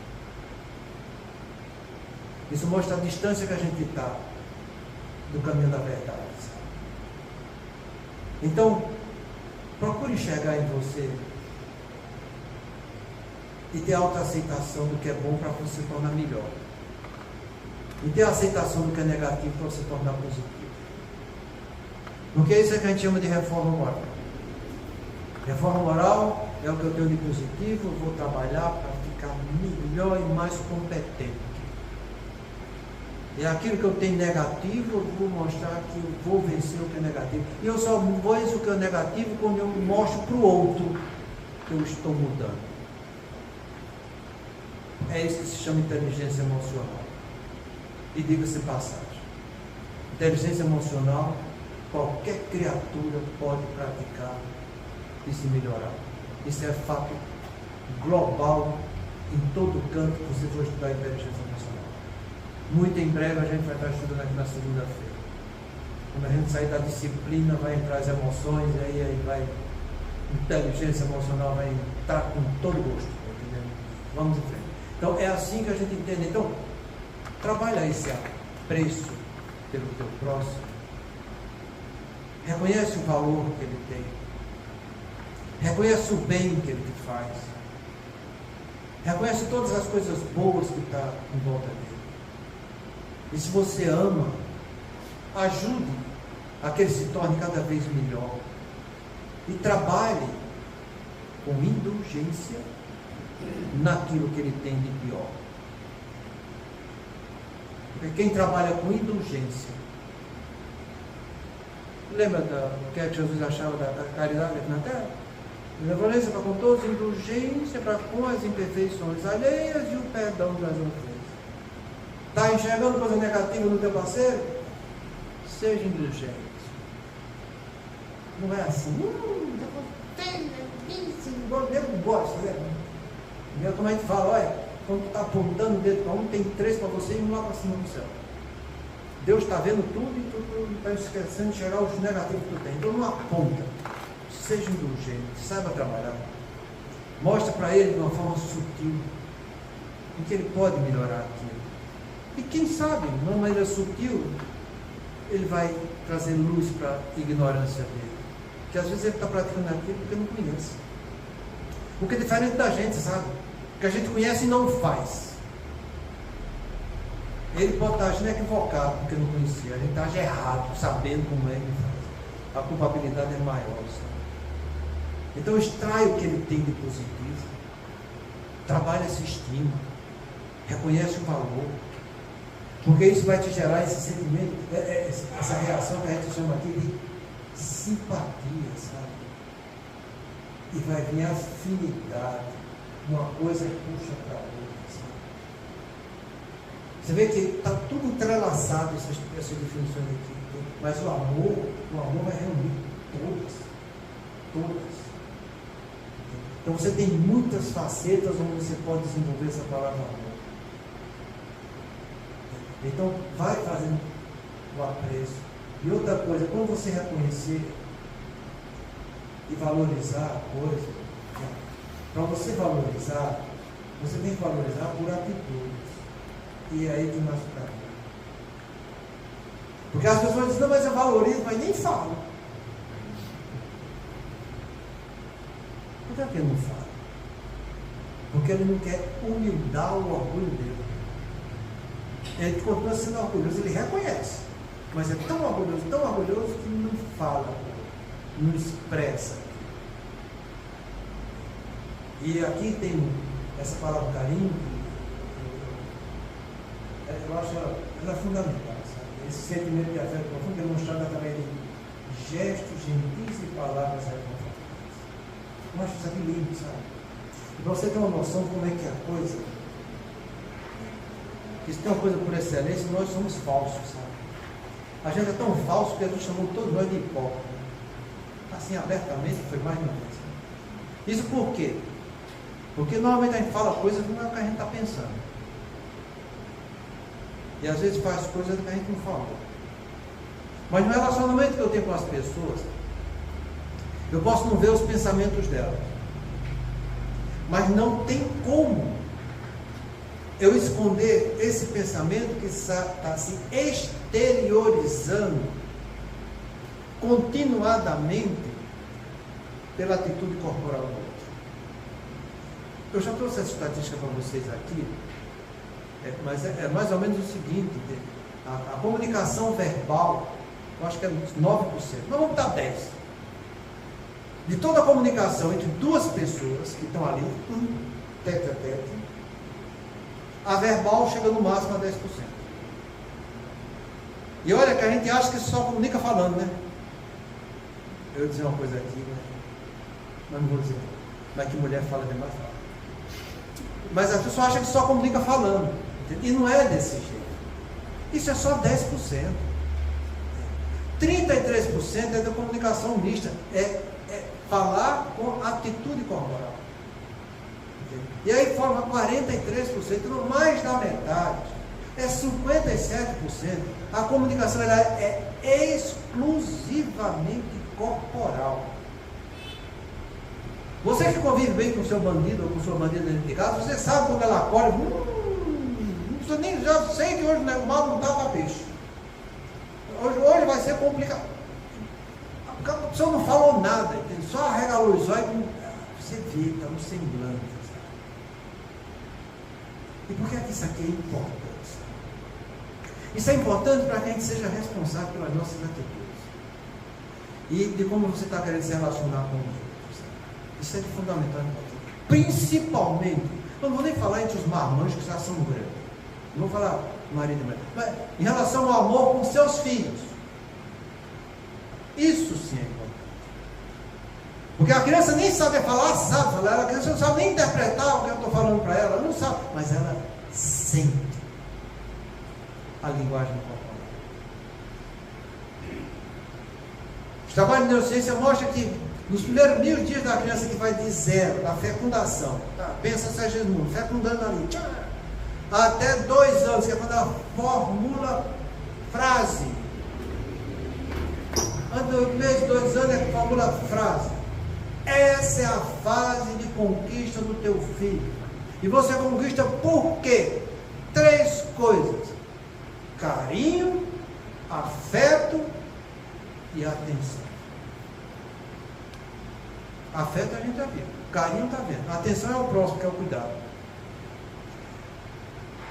Isso mostra a distância que a gente está do caminho da verdade. Então, procure enxergar em você e ter autoaceitação do que é bom para você se tornar melhor. E ter a aceitação do que é negativo para você se tornar positivo. Porque isso é que a gente chama de reforma moral. Reforma moral é o que eu tenho de positivo, eu vou trabalhar para ficar melhor e mais competente. E aquilo que eu tenho negativo, eu vou mostrar que eu vou vencer o que é negativo. E eu só venço o que é negativo quando eu mostro para o outro que eu estou mudando. É isso que se chama inteligência emocional. E diga-se passagem. Inteligência emocional, qualquer criatura pode praticar e se melhorar. Isso é fato global em todo canto que você for estudar inteligência emocional. Muito em breve a gente vai estar estudando aqui na segunda-feira. Quando a gente sair da disciplina, vai entrar as emoções, e aí vai, inteligência emocional vai entrar com todo gosto. Entendeu? Vamos em frente. Então é assim que a gente entende. Então, trabalha esse apreço pelo teu próximo. Reconhece o valor que ele tem. Reconhece o bem que ele te faz. Reconhece todas as coisas boas que estão em volta dele. E se você ama, ajude a que ele se torne cada vez melhor. E trabalhe com indulgência naquilo que ele tem de pior. Porque quem trabalha com indulgência, lembra do que Jesus achava da caridade aqui na terra? Benevolência para com todos, indulgência para com as imperfeições alheias e o perdão das ofensas. Está enxergando coisa negativa no teu parceiro? Seja indulgente. Não é assim. Eu não gosto, né? Como a gente fala, olha, quando tu está apontando o dedo para um, tem 3 para você e um lá para cima do céu. Deus está vendo tudo e tu está esquecendo de chegar os negativos que tu tem. Então não aponta. Seja indulgente, saiba trabalhar. Mostra para ele de uma forma sutil em que ele pode melhorar aquilo. E quem sabe, de uma maneira sutil, ele vai trazer luz para a ignorância dele. Que às vezes ele está praticando aquilo porque não conhece. Porque é diferente da gente, sabe? Que a gente conhece e não faz. Ele pode estar agindo equivocado porque não conhecia. A gente age errado, sabendo como é que faz. A culpabilidade é maior, sabe? Então extrai o que ele tem de positivo. Trabalha essa estima. Reconhece o valor. Porque isso vai te gerar esse sentimento, essa reação que a gente chama aqui de simpatia, sabe? E vai vir afinidade. Uma coisa puxa para a outra, sabe? Você vê que está tudo entrelaçado essas definições aqui. Mas o amor vai reunir todas. Todas. Então você tem muitas facetas onde você pode desenvolver essa palavra amor. Então vai fazendo o apreço. E outra coisa, quando você reconhecer e valorizar a coisa, para você valorizar, você tem que valorizar por atitudes. E aí tem mais para mim. Porque as pessoas dizem, não, mas eu valorizo, mas nem falo. Por que ele não fala? Porque ele não quer humildar o orgulho dele. Ele continua sendo orgulhoso, ele reconhece. Mas é tão orgulhoso que não fala, não expressa. E aqui tem essa palavra carinho, eu acho ela fundamental, sabe? Esse sentimento de afeto profundo é demonstrado através de gestos, gentis e palavras reconfortantes. Eu acho isso aqui lindo, sabe? E para você ter uma noção de como é que é a coisa, que se tem uma coisa por excelência, nós somos falsos, sabe? A gente é tão falso que Jesus chamou todos nós de hipócritas. Assim, abertamente, foi mais uma vez. Isso por quê? Porque normalmente a gente fala coisas que não é o que a gente está pensando. E às vezes faz coisas que a gente não falou. Mas no relacionamento que eu tenho com as pessoas, eu posso não ver os pensamentos delas. Mas não tem como eu esconder esse pensamento que está se exteriorizando continuadamente pela atitude corporal do outro. Eu já trouxe essa estatística para vocês aqui, mas é mais ou menos o seguinte: a comunicação verbal, eu acho que é 9%, não vamos dar 10%. De toda a comunicação entre duas pessoas que estão ali, tete a tete, a verbal chega no máximo a 10%. E olha que a gente acha que só comunica falando, né? Eu vou dizer uma coisa aqui, mas não vou dizer. Mas que mulher fala demais, fala. Mas a pessoa acha que só comunica falando. E não é desse jeito. Isso é só 10%. 33% é da comunicação mista. É falar com atitude corporal. E aí forma 43%, não mais da metade. É 57%. A comunicação ela é exclusivamente corporal. Você que convive bem com o seu bandido ou com sua bandida dentro de casa, você sabe quando ela acorda, você nem já sei que hoje o mal não está para peixe. Hoje vai ser complicado. A pessoa não falou nada, entende? Só arregalou os olhos, você vê, está no semblante. E por que isso aqui é importante? Isso é importante para que a gente seja responsável pelas nossas atitudes. E de como você está querendo se relacionar com os outros. Isso é de fundamental importância. Principalmente, eu não vou nem falar entre os marmanjos que já são grandes. Não vou falar marido e mulher. Mas em relação ao amor com seus filhos. Isso sim é importante. Porque a criança nem sabe falar, sabe falar. A criança não sabe nem interpretar o que eu estou falando para ela. Ela não sabe. Mas ela sente a linguagem corporal. Os trabalhos de neurociência mostram que nos primeiros 1000 dias da criança que vai de zero, da fecundação, tá? Pensa Sergismundo, fecundando ali, até 2 anos, que é quando ela formula frase. Antes do mês de 2 anos é que formula frase. Essa é a fase de conquista do teu filho. E você conquista por quê? 3 coisas: carinho, afeto e atenção. Afeto a gente está vendo, carinho está vendo, atenção é o próximo, que é o cuidado.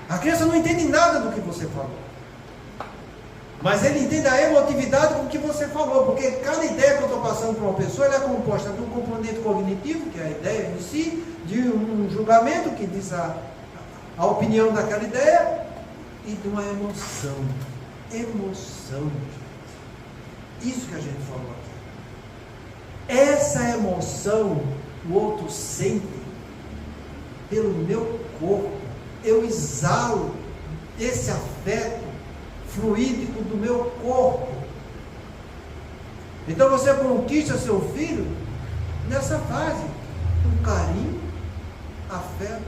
A criança não entende nada do que você falou, mas ele entende a emotividade com o que você falou, porque cada ideia que eu estou passando para uma pessoa, ela é composta de um componente cognitivo, que é a ideia em si, de um julgamento que diz a opinião daquela ideia, e de uma emoção. Emoção, gente. Isso que a gente falou aqui. Essa emoção o outro sente pelo meu corpo. Eu exalo esse afeto fluídico do meu corpo. Então você conquista seu filho nessa fase, com carinho, afeto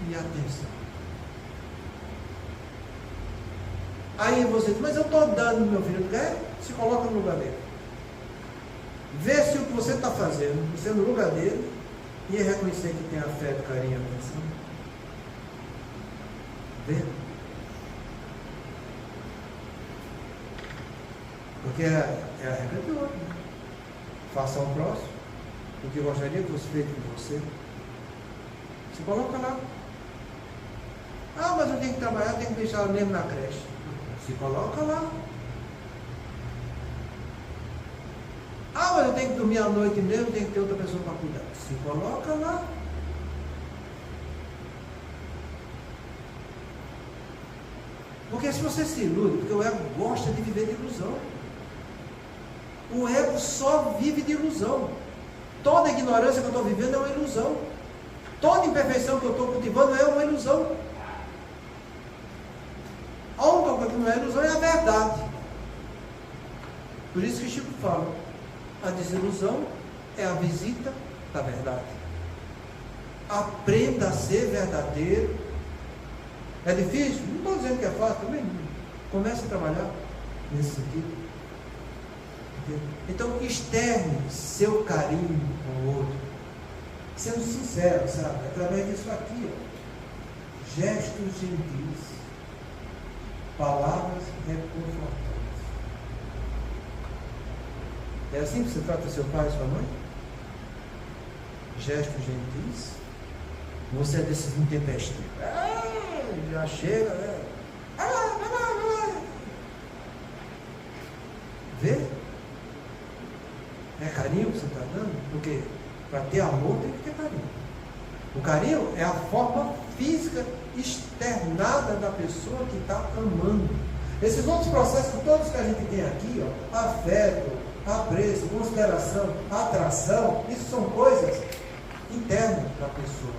e atenção. Aí você diz, mas eu estou dando meu filho, se coloca no lugar dele. Vê se o que você está fazendo, você no lugar dele, e reconhecer que tem afeto, carinho e atenção. Vê? Porque é a regra de ouro. Né? Faça ao próximo o que gostaria que fosse feito com você. Se coloca lá. Ah, mas eu tenho que trabalhar, tenho que deixar mesmo na creche. Se coloca lá. Ah, mas eu tenho que dormir à noite mesmo, tenho que ter outra pessoa para cuidar. Se coloca lá. Porque se você se ilude, porque o ego gosta de viver de ilusão. O ego só vive de ilusão. Toda ignorância que eu estou vivendo é uma ilusão. Toda imperfeição que eu estou cultivando é uma ilusão. A única coisa que não é ilusão é a verdade. Por isso que Chico fala, a desilusão é a visita da verdade. Aprenda a ser verdadeiro. É difícil? Não estou dizendo que é fácil também. Comece a trabalhar nesse sentido. Então, externe seu carinho com o outro, sendo sincero, sabe? Através disso aqui, ó. Gestos gentis, palavras reconfortantes. É assim que você trata seu pai e sua mãe? Gestos gentis. Você é desses intempestivos. Já chega, né? Vê? É carinho que você está dando? Porque para ter amor tem que ter carinho. O carinho é a forma física externada da pessoa que está amando. Esses outros processos todos que a gente tem aqui, ó, afeto, apreço, consideração, atração, isso são coisas internas da pessoa.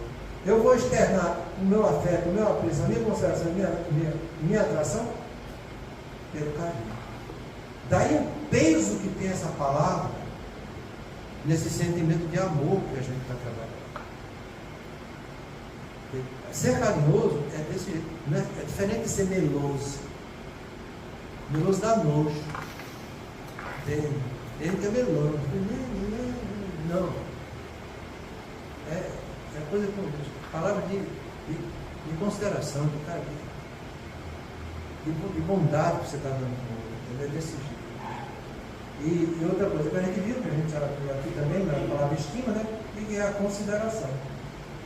Eu vou externar o meu afeto, o meu apreço, a minha consideração, a minha atração pelo carinho. Daí o peso que tem essa palavra nesse sentimento de amor que a gente está trabalhando. Ser carinhoso é desse jeito, né? É diferente de ser meloso. Meloso dá nojo. Ele que é meloso. Não. É coisa com palavra de consideração, de carinho, de bondade que você está dando com o outro. É desse jeito. E outra coisa que a gente viu, que a gente já viu aqui também, na palavra estima, né? Que é a consideração.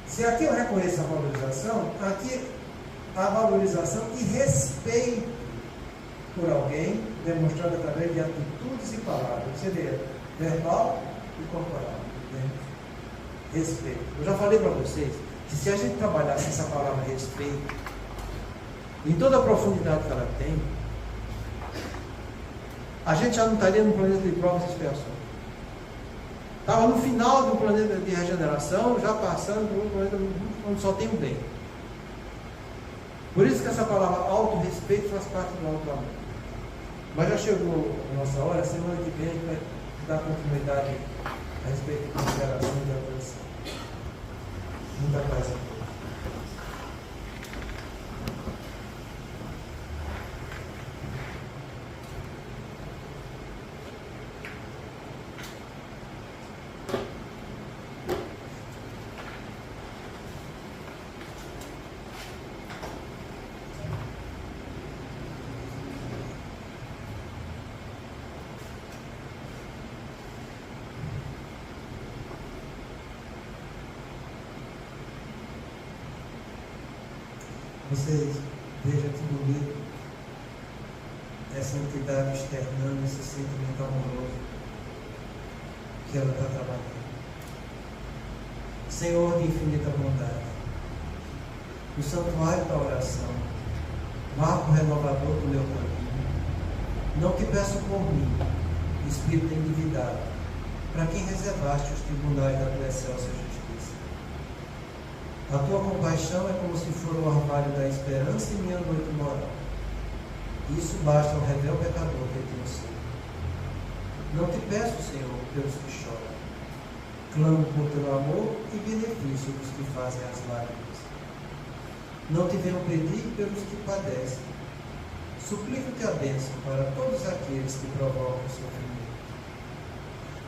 Se aqui eu reconheço a valorização, aqui a valorização e respeito por alguém, demonstrado através de atitudes e palavras. Você vê, verbal e corporal. Né? Respeito. Eu já falei para vocês que se a gente trabalhasse essa palavra respeito, em toda a profundidade que ela tem, a gente já não estaria no planeta de provas e expiações. Estava no final do planeta de regeneração, já passando para um planeta onde só tem o bem. Por isso que essa palavra auto-respeito faz parte do auto-amor. Mas já chegou a nossa hora, semana que vem a gente vai dar continuidade a respeito de consideração e de adoração. Muita paz a todos. Vocês vejam que bonito essa entidade externando esse sentimento amoroso que ela está trabalhando. Senhor de infinita bondade, o santuário da oração, marco renovador do meu caminho, não te peço por mim, Espírito endividado, para quem reservaste os tribunais da tua excelsa justiça. A tua compaixão é como se for o orvalho da esperança em minha noite moral. Isso basta ao rebelde pecador que te sei. Não te peço, Senhor, pelos que choram. Clamo por teu amor e benefício dos que fazem as lágrimas. Não te venho pedir pelos que padecem. Suplico-te a bênção para todos aqueles que provocam sofrimento.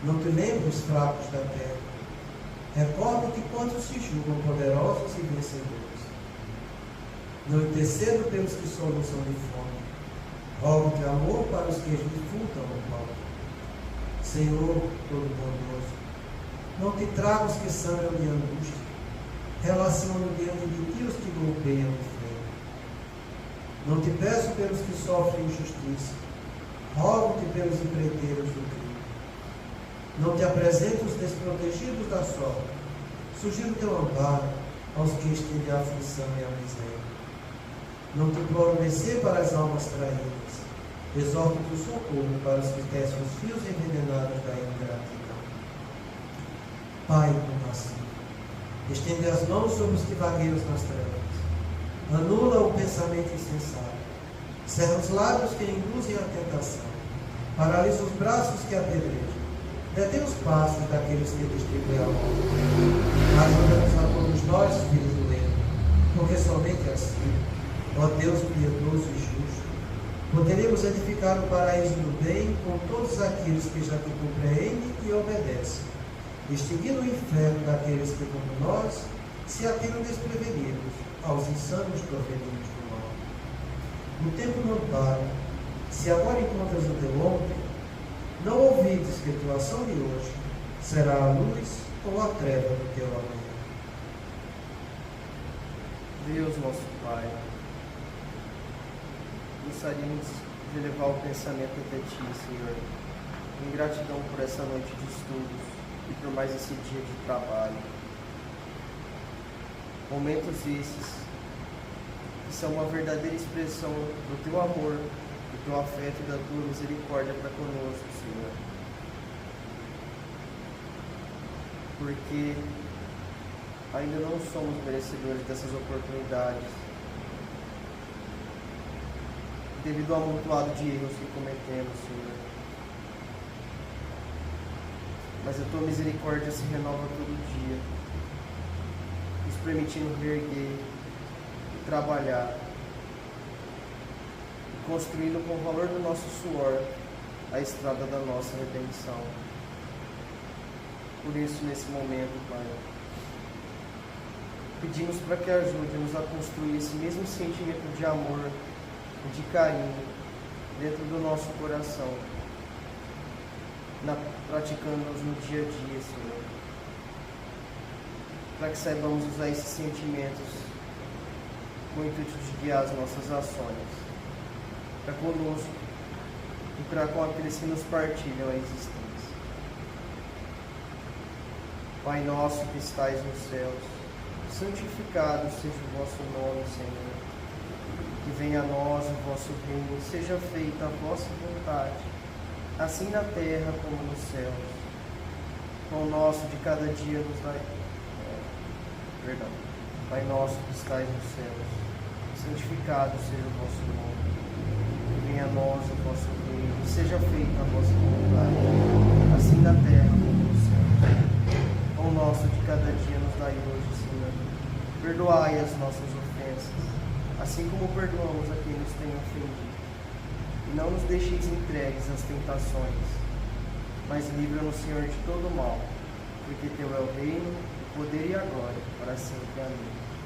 Não te lembro os fracos da terra. Recorda-te quantos se julgam poderosos e vencedores. Não intercedo pelos que soluçam de fome. Rogo-te amor para os que dificultam o pão. Senhor Todo-Bondoso, não te trago os que sangram de angústia. Relaciono diante de ti os que golpeiam o freio. Não te peço pelos que sofrem injustiça. Rogo-te pelos empreiteiros do crime. Não te apresento os desprotegidos da sorte. Sugiro teu amparo aos que estendem a aflição e a miséria. Não te imploro mercê para as almas traídas. Exorto o socorro para os que tecem os fios envenenados da ingratidão. Pai compassivo, estende as mãos sobre os que vagueiam nas trevas. Anula o pensamento insensato. Cerra os lábios que induzem à tentação. Paralisa os braços que apedrejam. Detém os passos daqueles que distribuem a mão. Ajuda-nos a todos nós, filhos do Leno, porque somente assim, ó Deus piedoso e justo, poderemos edificar o paraíso do bem com todos aqueles que já te compreendem e obedecem, extinguindo o inferno daqueles que, como nós, se atiram desprevenidos aos insanos provenientes do mal. O tempo não para. Se agora encontras o teu ontem, não ouvides que tua ação de hoje será a luz ou a treva do teu amanhã. Deus, nosso Pai, gostaríamos de elevar o pensamento até Ti, Senhor, em gratidão por essa noite de estudos e por mais esse dia de trabalho. Momentos esses que são uma verdadeira expressão do Teu amor, do Teu afeto e da Tua misericórdia para conosco, Senhor. Porque ainda não somos merecedores dessas oportunidades, devido ao amontoado de erros que cometemos, Senhor. Mas a Tua misericórdia se renova todo dia, nos permitindo reerguer e trabalhar, e construindo com o valor do nosso suor a estrada da nossa redenção. Por isso, nesse momento, Pai, pedimos para que ajude-nos a construir esse mesmo sentimento de amor e de carinho dentro do nosso coração, praticando-nos no dia a dia, Senhor. Para que saibamos usar esses sentimentos com o intuito de guiar as nossas ações. para conosco e para com aqueles que nos partilham a existência. Pai nosso que estais nos céus, santificado seja o vosso nome, Senhor. Que venha a nós o vosso reino, seja feita a vossa vontade, assim na terra como nos céus. Pão nosso de cada dia nos dai. Pai nosso que estais nos céus, santificado seja o vosso nome. Que venha a nós o vosso reino, seja feita a vossa vontade, assim na terra como nos céus. Pão nosso de cada dia nos dai hoje, Senhor. Perdoai as nossas ofensas, assim como perdoamos a quem nos tem ofendido. E não nos deixeis entregues às tentações, mas livra-nos, Senhor, de todo mal, porque teu é o reino, o poder e a glória, para sempre. Amém.